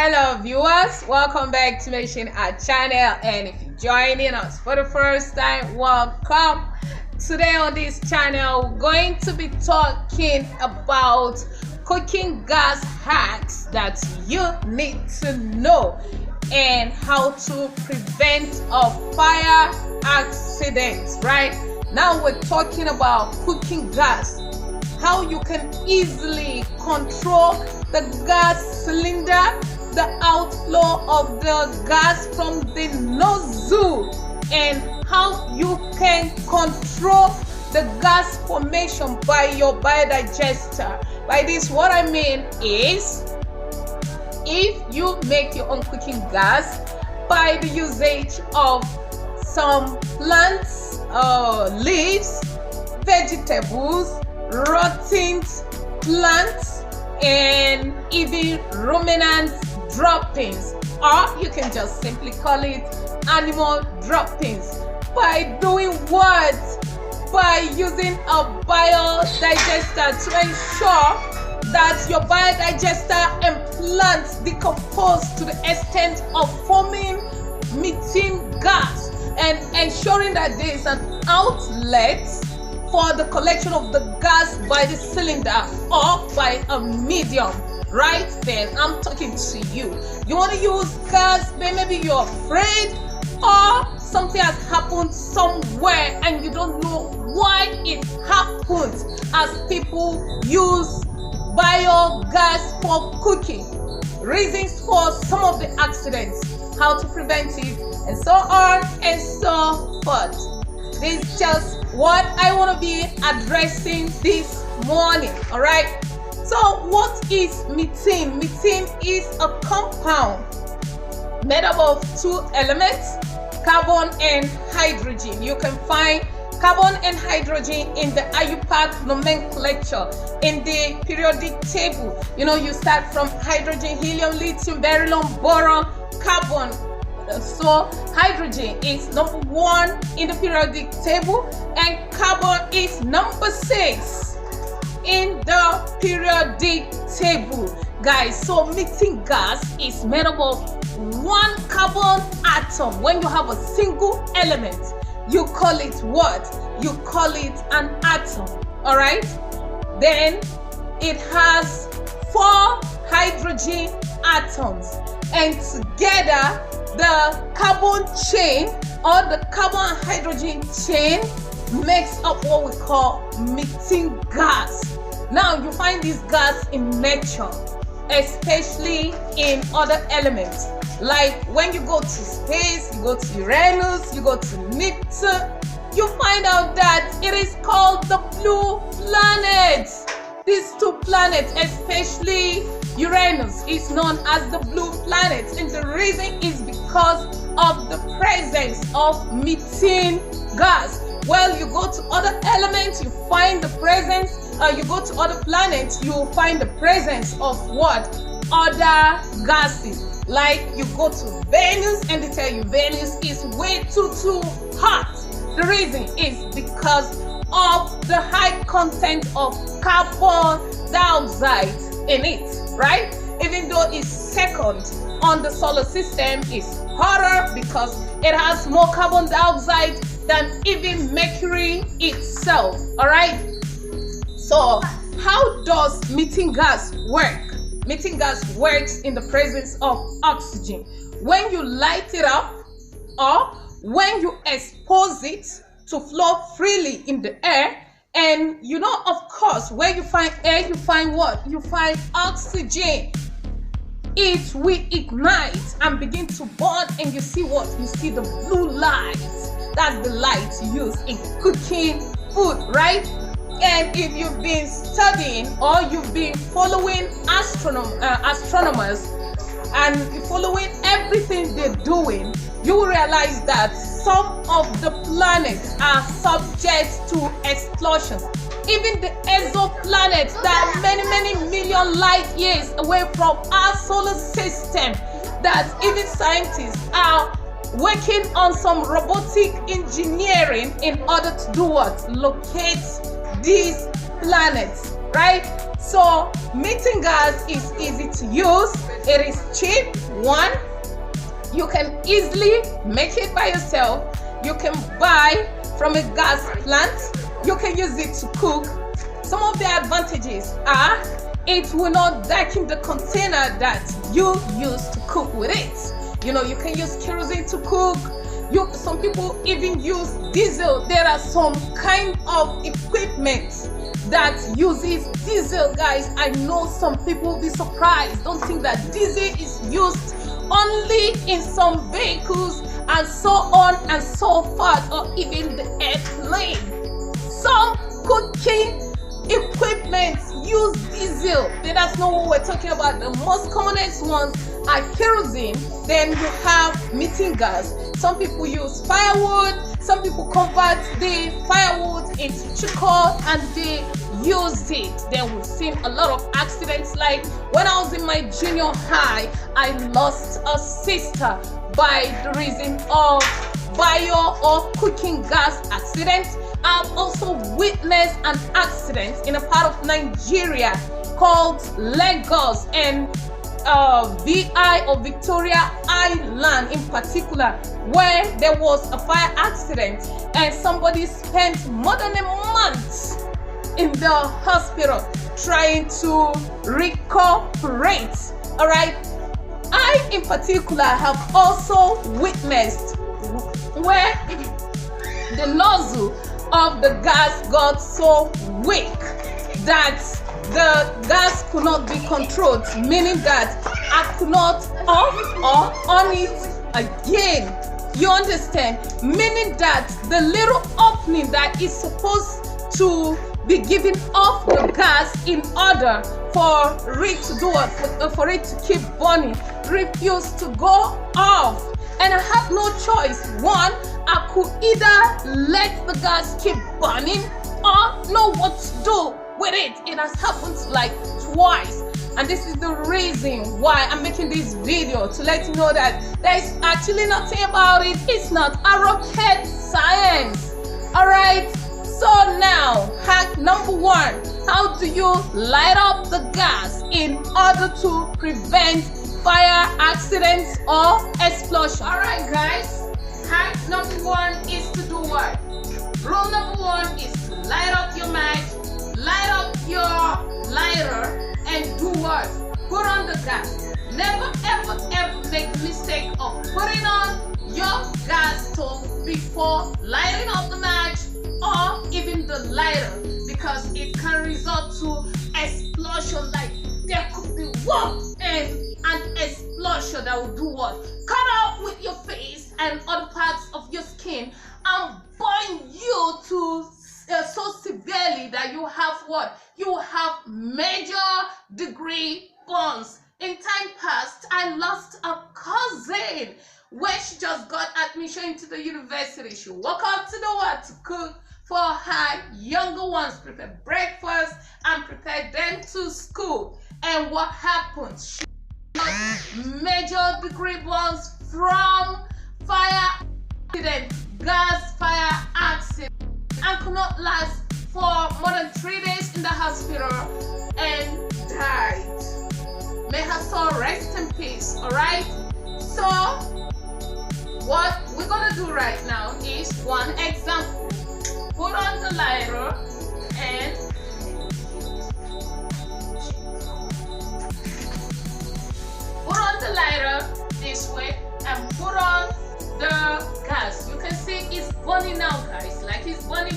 Hello viewers, welcome back to our channel, and if you're joining us for the first time, welcome. Today on this channel we're going to be talking about cooking gas hacks that you need to know and how to prevent a fire accident. Right now we're talking about cooking gas, how you can easily control the gas cylinder, the outflow of the gas from the nozzle, and how you can control the gas formation by your biodigester. By this, what I mean is, if you make your own cooking gas by the usage of some plants, leaves, vegetables, rotten plants, and even ruminant droppings, or you can just simply call it animal droppings, by doing what? By using a biodigester to ensure that your biodigester and plants decompose to the extent of forming methane gas, and ensuring that there is an outlet for the collection of the gas by the cylinder or by a medium. Right then, I'm talking to you. You want to use gas, but maybe you're afraid, or something has happened somewhere and you don't know why it happened, as people use biogas for cooking, reasons for some of the accidents, how to prevent it, and so on and so forth. This is just what I want to be addressing this morning. All right, so what is methane? Methane is a compound made up of two elements, carbon and hydrogen. You can find carbon and hydrogen in the IUPAC nomenclature in the periodic table. You start from hydrogen, helium, lithium, beryllium, boron, carbon. So hydrogen is number 1 in the periodic table, and carbon is number 6 in the periodic table, guys. So methane gas is made up of one carbon atom. When you have a single element, you call it what? You call it an atom. All right, then it has 4 hydrogen atoms, and together the carbon chain, or the carbon hydrogen chain, makes up what we call methane gas. Now you find this gas in nature, especially in other elements, like when you go to space, you go to Uranus, you go to Neptune, you find out that it is called the blue planets. These 2 planets, especially Uranus, is known as the blue planet, and the reason is because of the presence of methane gas. Well, you go to other elements, you find the presence, you go to other planets, you find the presence of what? Other gases. Like you go to Venus and they tell you Venus is way too hot. The reason is because of the high content of carbon dioxide in it, right? Even though it's second on the solar system, it's hotter because it has more carbon dioxide than even Mercury itself. All right, so how does methane gas work? Methane gas works in the presence of oxygen. When you light it up, or when you expose it to flow freely in the air, and of course, where you find air, you find what? You find oxygen. It will ignite and begin to burn, and you see what? You see the blue light. That's the light you use in cooking food, right? And if you've been studying or you've been following astronomers and following everything they're doing, you will realize that some of the planets are subject to explosions. Even the exoplanets that are many million light years away from our solar system, that even scientists are working on some robotic engineering in order to do what? Locate these planets, right? So methane gas is easy to use, it is cheap. One, you can easily make it by yourself. You can buy from a gas plant. You can use it to cook. Some of the advantages are it will not darken the container that you use to cook with it. You know, you can use kerosene to cook. Some people even use diesel. There are some kind of equipment that uses diesel, guys. I know some people will be surprised. Don't think that diesel is used only in some vehicles and so on and so forth, or even the airplane. Some cooking equipment use diesel. That's not what we're talking about. The most commonest ones are kerosene. Then you have methane gas. Some people use firewood. Some people convert the firewood into charcoal and they use it. Then we've seen a lot of accidents. Like when I was in my junior high, I lost a sister by the reason of bio or cooking gas accidents. I've also witnessed an accident in a part of Nigeria called Lagos and VI or Victoria Island in particular, where there was a fire accident and somebody spent more than a month in the hospital trying to recuperate. All right, I in particular have also witnessed where the nozzle of the gas got so weak that the gas could not be controlled, meaning that I could not off or on it again. You understand? Meaning that the little opening that is supposed to be giving off the gas in order for it to do it, for it to keep burning, refused to go off. And I have no choice. One, I could either let the gas keep burning or know what to do with it. It has happened like twice. And this is the reason why I'm making this video, to let you know that there's actually nothing about it. It's not a rocket science. Alright, so now hack number one: how do you light up the gas in order to prevent fire accidents or explosion? Alright guys, hack number one is to do what? Rule number one is to light up your match, light up your lighter, and do what? Put on the gas. Never ever make the mistake of putting on your gas stove before lighting up the match or even the lighter, because it can result to explosion. Like there could be an explosion that will do what? Cut out with your face and other parts of your skin and burn you to so severely that you have what? You have major degree burns. In time past, I lost a cousin when she just got admission into the university. She woke up to the what? To cook for her younger ones, prepare breakfast and prepare them to school. And what happened? She got major degree burns from fire accident, gas fire accident, and could not last for more than 3 days in the hospital and died. May her soul rest in peace. Alright, so what we're gonna do right now is one example. Put on the lighter and put on the lighter this way and put on the gas. You can see it's burning now, guys. Like it's burning.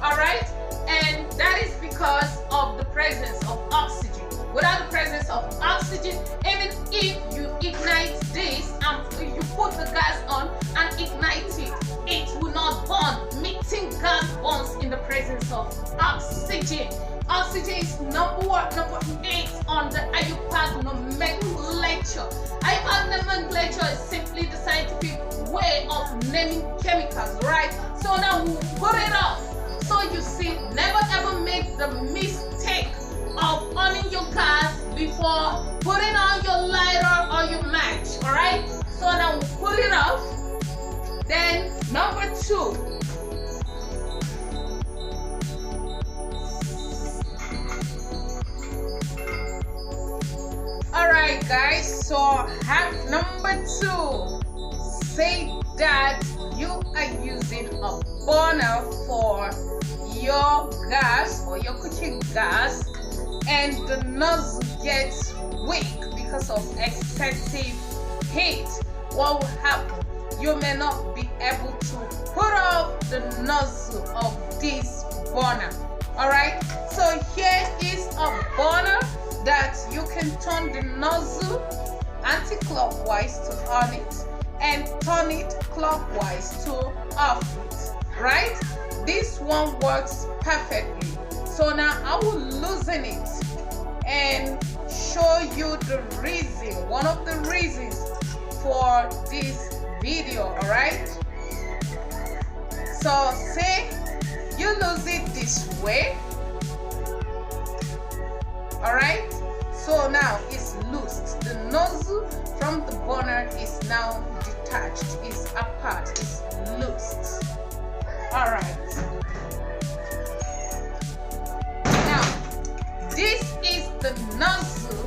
Alright, and that is because of the presence of oxygen. Without the presence of oxygen, even if you ignite this and you put the gas on and ignite it, it will not burn. Methane gas burns in the presence of oxygen. Oxygen is number 8 on the IUPAC nomenclature. IUPAC nomenclature is simply the scientific way of naming chemicals, right? So now we'll put it up. So you see, never ever make the mistake of burning your gas before putting on your lighter or your match. Alright, so now we'll put it off. Then number 2, guys, so hack number 2, say that you are using a burner for your gas or your cooking gas and the nozzle gets weak because of excessive heat. What will happen? You may not be able to put off the nozzle of this burner. Alright, so here is a burner that you can turn the nozzle anti-clockwise to on it and turn it clockwise to off it. Right? This one works perfectly. So now I will loosen it and show you the reason, one of the reasons for this video. Alright, so say you lose it this way. Alright, so now it's loosed. The nozzle from the burner is now detached, it's apart, it's loosed. Alright, now this is the nozzle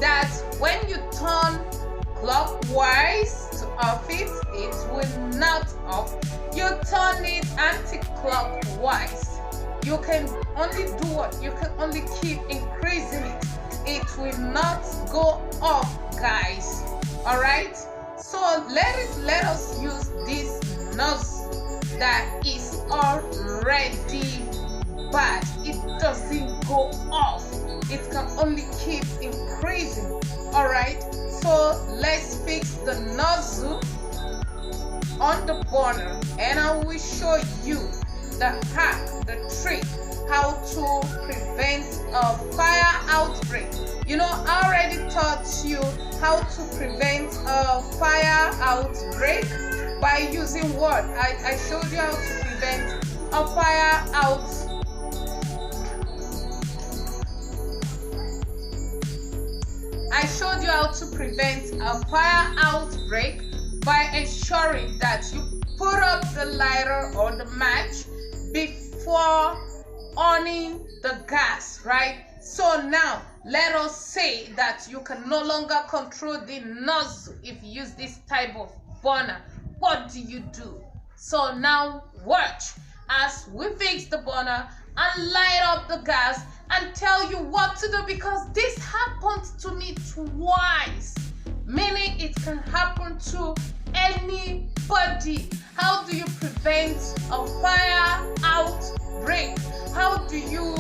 that when you turn clockwise to off it, it will not off. You turn it anti-clockwise, you can only do what? You can only keep increasing it. It will not go off, guys. Alright, so let us use this nozzle that is already bad. It doesn't go off, it can only keep increasing. Alright, so let's fix the nozzle on the burner and I will show you the hack, the trick, how to prevent a fire outbreak. You know, I already taught you how to prevent a fire outbreak by using what? I showed you how to prevent a fire I showed you how to prevent a fire outbreak by ensuring that you put up the lighter or the match before on the gas, right? So now let us say that you can no longer control the nozzle if you use this type of burner. What do you do? So now watch as we fix the burner and light up the gas and tell you what to do, because this happened to me twice, meaning it can happen to anybody. How do you prevent a fire outbreak? How do you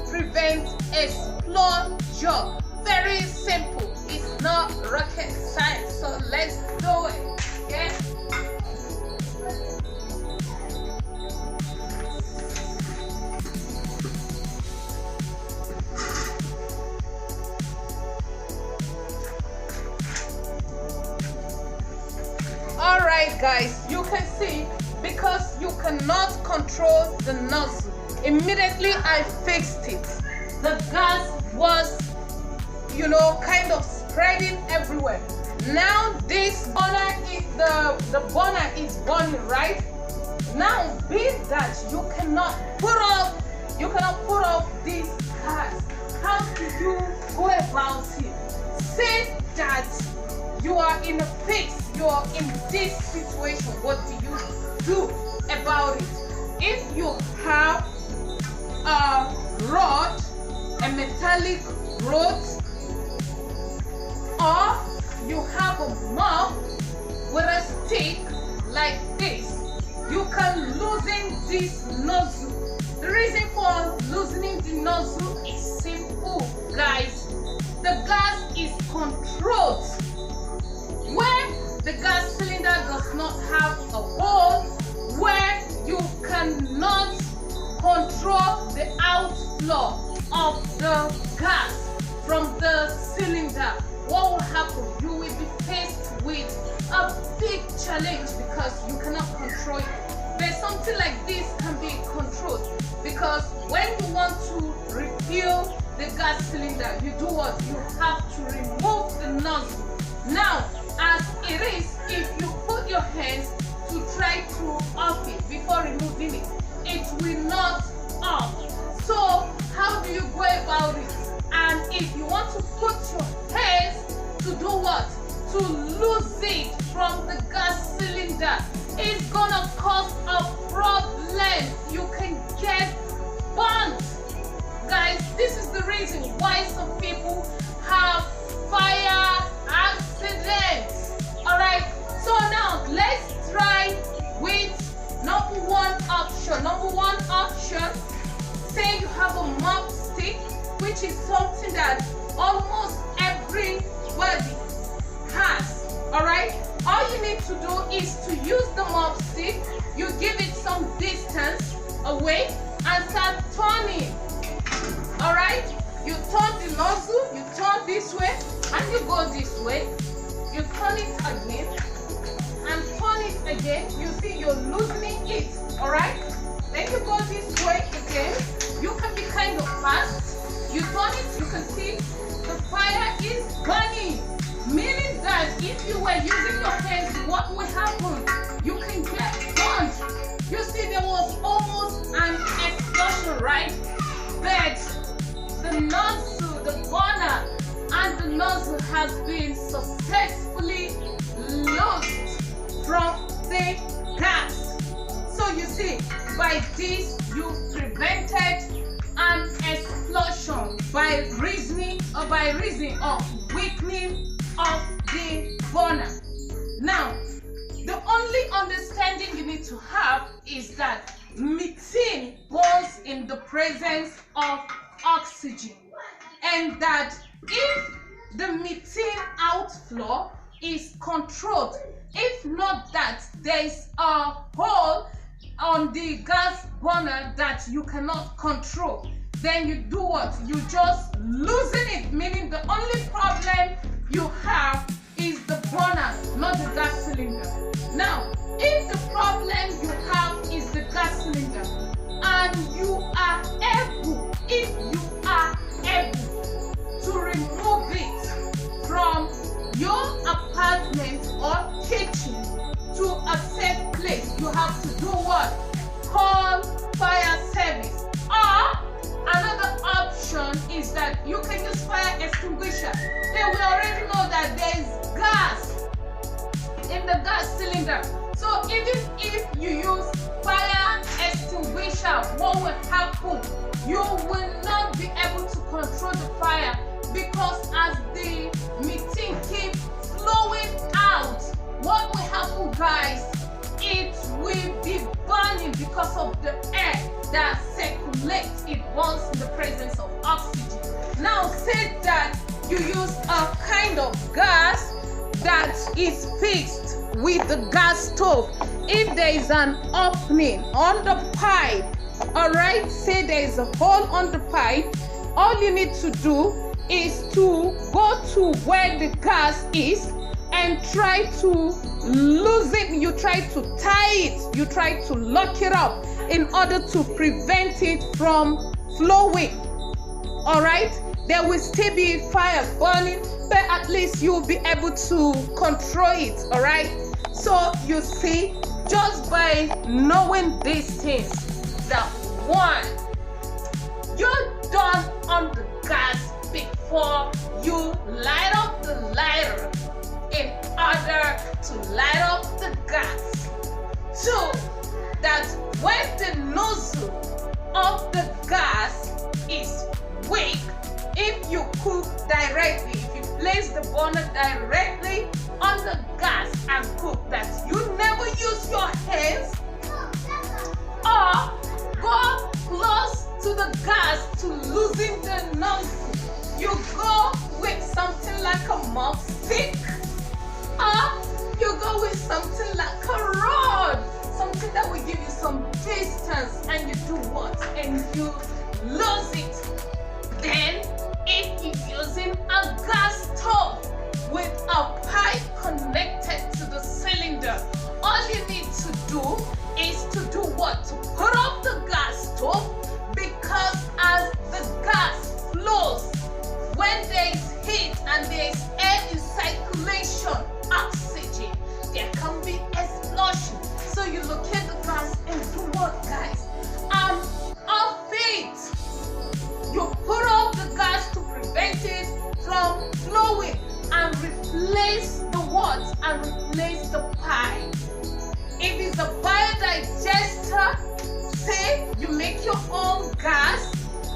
prevent explosion? Very simple. It's not rocket science. So let's do it. Okay? Alright guys, you can see, because you cannot control the nozzle, immediately I fixed it. The gas was, kind of spreading everywhere. Now this burner is the burner is burning, right? Now be that you cannot put off this gas. How do you go about it? Say that you are in a fix, you're in this situation. What do you do about it? If you have a rod, a metallic rod, or you have a mop with a stick like this, you can loosen this nozzle. The reason for loosening the nozzle is simple, guys. The gas is controlled. Where the gas cylinder does not have a hole, where you cannot control the outflow of the gas from the cylinder, what will happen? You will be faced with a big challenge because you cannot control it. But something like this can be controlled, because when you want to refill the gas cylinder, you do what? You have to remove the nozzle. Now, as it is, if you put your hands to try to off it before removing it, it will not off. So how do you go about it? And if you want to put your hands to do what? To lose it from the gas cylinder. It's gonna cause a problem. You can get burnt. Guys, this is the reason why some people have fire accidents. Alright, so now let's try with number one option. Number one option, say you have a mop stick, which is something that almost everybody has. Alright, all you need to do is to use the mop stick. You give it some distance away and start turning. Alright, you turn the nozzle, you turn this way and you go this way. You turn it again and turn it again. You see you're loosening it. Alright, then you go this way again. You can be kind of fast. You turn it, you can see the fire is burning. Meaning that if you were using your hands, what will happen? You can get burnt. You see there was almost an explosion, right? But the nozzle, the burner, and the nozzle has been successfully loosed from the gas. So you see, by this you prevented an explosion by reason of weakening of the burner. Now, the only understanding you need to have is that methane burns in the presence of oxygen, and that if the methane outflow is controlled, if not that there is a hole on the gas burner that you cannot control, then you do what? You just loosen it, meaning the only problem you have is the burner, not the gas cylinder. Now, if the problem you have is the gas cylinder, and you are able, if you are able to remove it from your apartment or kitchen to a safe place, you have to do what? Call fire service. Or another option is that you can use fire extinguisher. Then we already know that there is gas in the gas cylinder. So even if you use fire extinguisher, what will happen? You will not be able to control the fire, because as the methane keeps flowing out, what will happen, guys? It will be burning because of the air that circulates. It burns in the presence of oxygen. Now, say that you use a kind of gas that is fixed with the gas stove. If there is an opening on the pipe, alright, say there is a hole on the pipe, all you need to do is to go to where the gas is and try to loosen. You try to tie it, you try to lock it up in order to prevent it from flowing. Alright, there will still be fire burning, but at least you'll be able to control it. Alright, so you see, just by knowing these things, that one, you're done on the gas before you light up the lighter in order to light up the gas. Two, that when the nozzle of the gas is weak, if you cook directly, if you place the burner directly on the gas and cook, that you never use your hands or go close to the gas to loosen the nozzle. You go with something like a mop stick, or you go with something like a rod, something that will give you some distance, and you do what? And you lose it. Then, if you're using a gas stove with a pipe connected to the cylinder, all you need to do is to do what? To put off the gas stove, because as the gas flows, when there replace the what and replace the pipe. If it's a biodigester, say you make your own gas.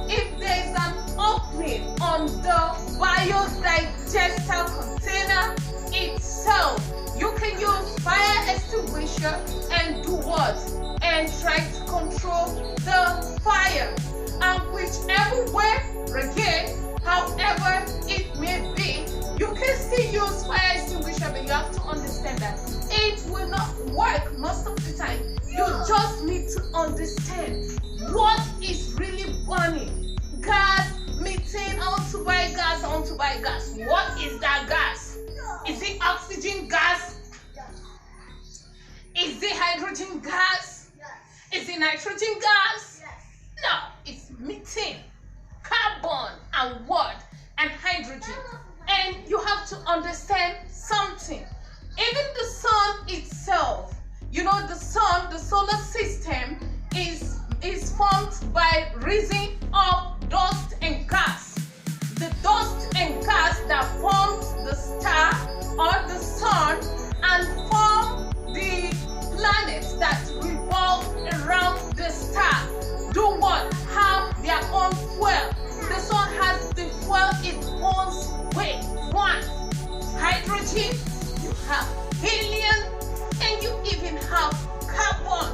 If there's an opening on the biodigester container itself, you can use fire extinguisher and do what? And try to control the fire. And whichever way, again, however it may be, you can still use fire extinguisher, but you have to understand that it will not work most of the time. You just need to understand what is really burning. Gas, methane, I want to buy gas, I want to buy gas. What is that gas? Is it oxygen gas? Is it hydrogen gas? Is it nitrogen gas? No, it's methane, carbon, and what? And hydrogen. And you have to understand something. Even the sun itself, you know, the sun, the solar system is formed by reason of dust and gas. The dust and gas that forms the star or the sun and form the planets that revolve around the star do what? Have their own fuel. The sun has the fuel it burns with. One, hydrogen, you have helium, and you even have carbon.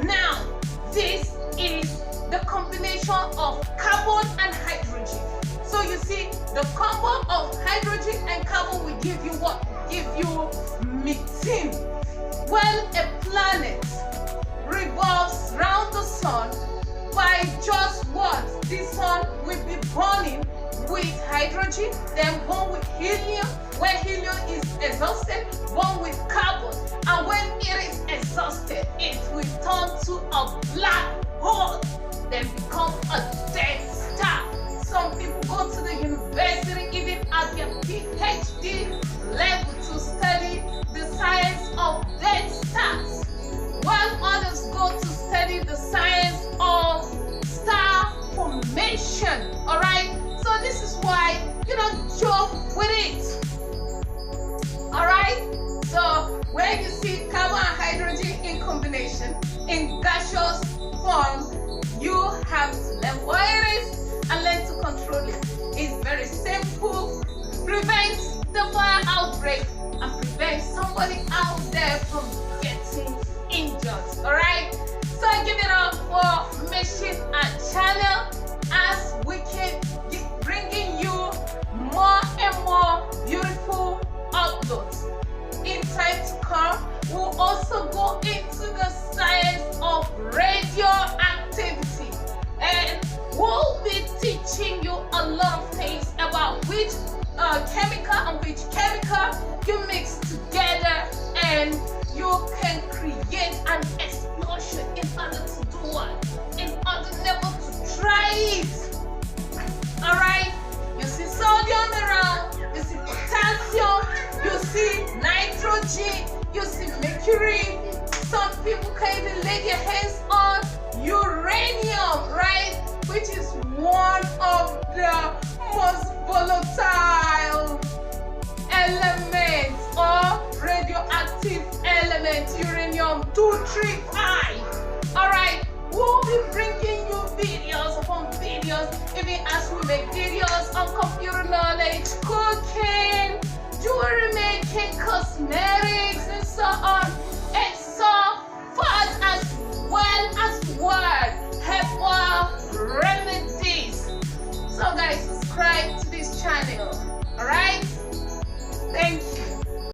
Now, this is the combination of carbon and hydrogen. So you see, the combo of hydrogen and carbon will give you what? Give you methane. When a planet revolves around the sun, by just what? The sun will be burning with hydrogen, then burn with helium. When helium is exhausted, burn with carbon. And when it is exhausted, it will turn to a black hole, then become a dead star. Some people go to the university, even at their PhD level, to study the science of dead stars, while others go to study the science of star formation. Alright? So this is why you don't joke with it. Alright? So when you see carbon and hydrogen in combination in gaseous form, you have to learn what it is and learn to control it. It's very simple. Prevents the fire outbreak and prevents somebody out there from getting injured. Alright? So give it up for Mission and Channel as we can keep bringing you more and more beautiful uploads. In time to come, we'll also go into the science of radioactivity, and we'll be teaching you a lot of things about which chemical and which chemical you mix together, and you can create an explosion in order to do what? In order never to try it. Alright? You see sodium around, you see potassium, you see nitrogen, you see mercury. Some people can even lay their hands on uranium, right? Which is one of the most volatile elements or radioactive elements, uranium-235. Alright, we'll be bringing you videos upon videos, even as we make videos on computer knowledge, cooking,